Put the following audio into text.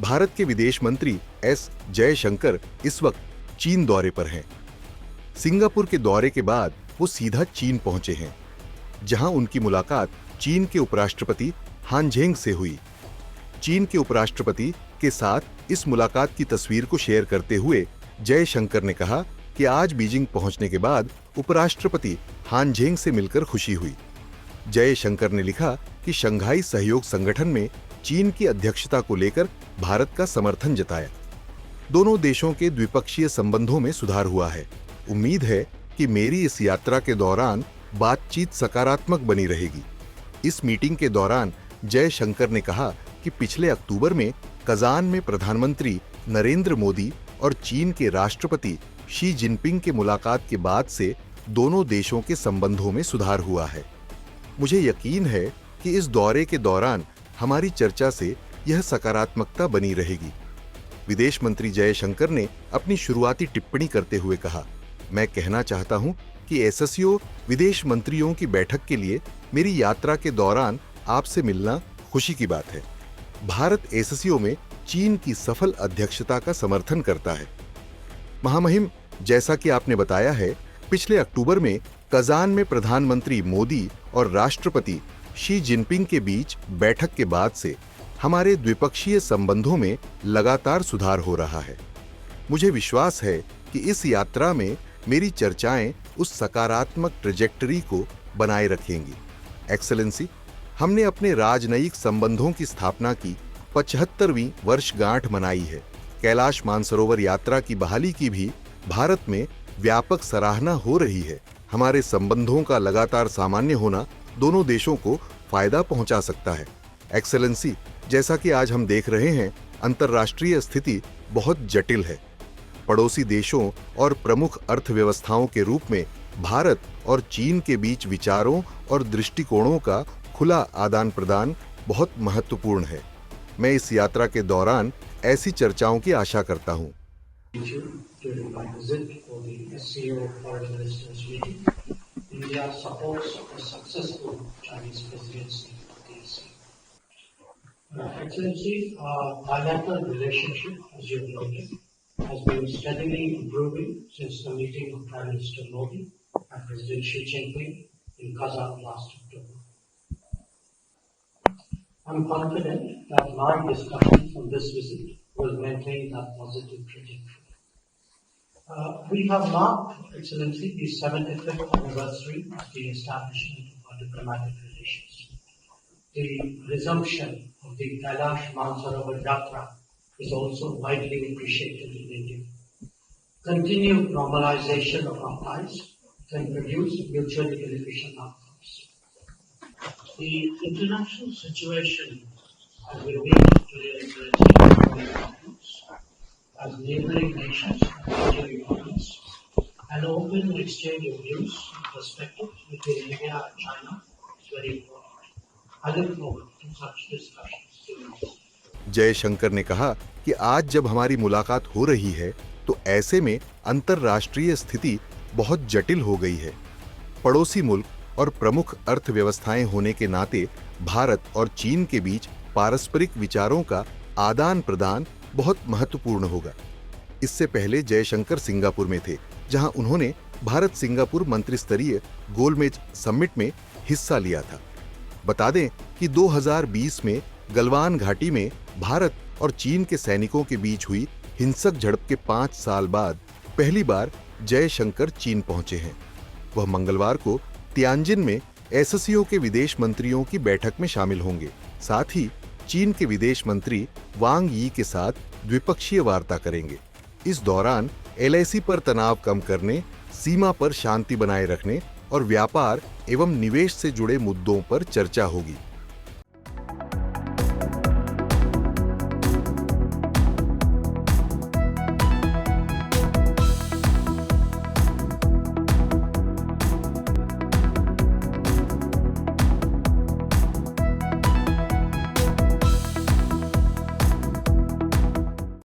भारत के विदेश मंत्री एस जयशंकर इस वक्त चीन दौरे पर हैं। सिंगापुर के दौरे के बाद वो सीधा चीन पहुंचे हैं, जहां उनकी मुलाकात चीन के उपराष्ट्रपति हान जेंग से हुई। चीन के उपराष्ट्रपति के साथ इस मुलाकात की तस्वीर को शेयर करते हुए जयशंकर ने कहा कि आज बीजिंग पहुंचने के बाद उपराष्ट्रपति हान जेंग से मिलकर खुशी हुई। जयशंकर ने लिखा कि शंघाई सहयोग संगठन में चीन की अध्यक्षता को लेकर भारत का समर्थन जताया। दोनों देशों के द्विपक्षीय संबंधों में सुधार हुआ है। उम्मीद है कि मेरी इस यात्रा के दौरान बातचीत सकारात्मक बनी रहेगी। इस मीटिंग के दौरान जयशंकर ने कहा कि पिछले अक्टूबर में कजान में प्रधानमंत्री नरेंद्र मोदी और चीन के राष्ट्रपति शी जिनपिंग के मुलाकात के बाद से दोनों देशों के संबंधों में सुधार हुआ है। मुझे यकीन है कि इस दौरे के दौरान हमारी चर्चा से यह सकारात्मकता बनी रहेगी। विदेश मंत्री जयशंकर ने अपनी शुरुआती टिप्पणी करते हुए कहा, मैं कहना चाहता हूं कि एससीओ विदेश मंत्रियों की बैठक के लिए मेरी यात्रा के दौरान आपसे मिलना खुशी की बात है। भारत एससीओ में चीन की सफल अध्यक्षता का समर्थन करता है। महामहिम, जैसा कि आपने बताया है, पिछले अक्टूबर में कजान में प्रधानमंत्री मोदी और राष्ट्रपति शी जिनपिंग के बीच बैठक के बाद से हमारे द्विपक्षीय संबंधों में लगातार सुधार हो रहा है। मुझे विश्वास है कि इस यात्रा में मेरी चर्चाएं उस सकारात्मक ट्रैजेक्टरी को बनाए रखेंगी। एक्सेलेंसी, हमने अपने राजनयिक संबंधों की स्थापना की 75वीं वर्षगांठ मनाई है। कैलाश मानसरोवर यात्रा की बहाली की भी भारत में व्यापक सराहना हो रही है। हमारे संबंधों का लगातार सामान्य होना दोनों देशों को फायदा पहुंचा सकता है। एक्सेलेंसी, जैसा कि आज हम देख रहे हैं, अंतर्राष्ट्रीय स्थिति बहुत जटिल है। पड़ोसी देशों और प्रमुख अर्थव्यवस्थाओं के रूप में भारत और चीन के बीच विचारों और दृष्टिकोणों का खुला आदान प्रदान बहुत महत्वपूर्ण है। मैं इस यात्रा के दौरान ऐसी चर्चाओं की आशा करता हूं। During my visit for the SCO Foreign Ministers meeting, India supports the successful Chinese presidency of the SCO. Excellency, our bilateral relationship, as you have noted, has been steadily improving since the meeting of Prime Minister Modi and President Xi Jinping in Kazan last October. I am confident that my discussions on this visit will maintain that positive trajectory. We have marked, Excellency, the 75th anniversary of the establishment of our diplomatic relations. The resumption of the Kailash Mansarovar Yatra is also widely appreciated in India. Continued normalization of our ties can produce mutually beneficial outcomes. The international situation as we meet today, Excellency, as neighboring nations and major economies, an open exchange of views and perspectives between India and China is very important. I look forward to such discussions. Jaishankar ने कहा कि आज जब हमारी मुलाकात हो रही है तो ऐसे में अंतर्राष्ट्रीय स्थिति बहुत जटिल हो गई है। पड़ोसी मुल्क और प्रमुख अर्थव्यवस्थाएं होने के नाते भारत और चीन के बीच पारस्परिक विचारों का आदान प्रदान बहुत महत्वपूर्ण होगा। इससे पहले जयशंकर सिंगापुर में थे, जहां उन्होंने भारत सिंगापुर मंत्रिस्तरीय गोलमेज समिट में हिस्सा लिया था। बता दें कि 2020 में गलवान घाटी में भारत और चीन के सैनिकों के बीच हुई हिंसक झड़प के 5 साल बाद पहली बार जयशंकर चीन पहुंचे हैं। वह मंगलवार को तियानजिन में एससीओ के विदेश मंत्रियों की बैठक में शामिल होंगे। साथ ही चीन के विदेश मंत्री वांग यी के साथ द्विपक्षीय वार्ता करेंगे। इस दौरान एलएसी पर तनाव कम करने, सीमा पर शांति बनाए रखने और व्यापार एवं निवेश से जुड़े मुद्दों पर चर्चा होगी।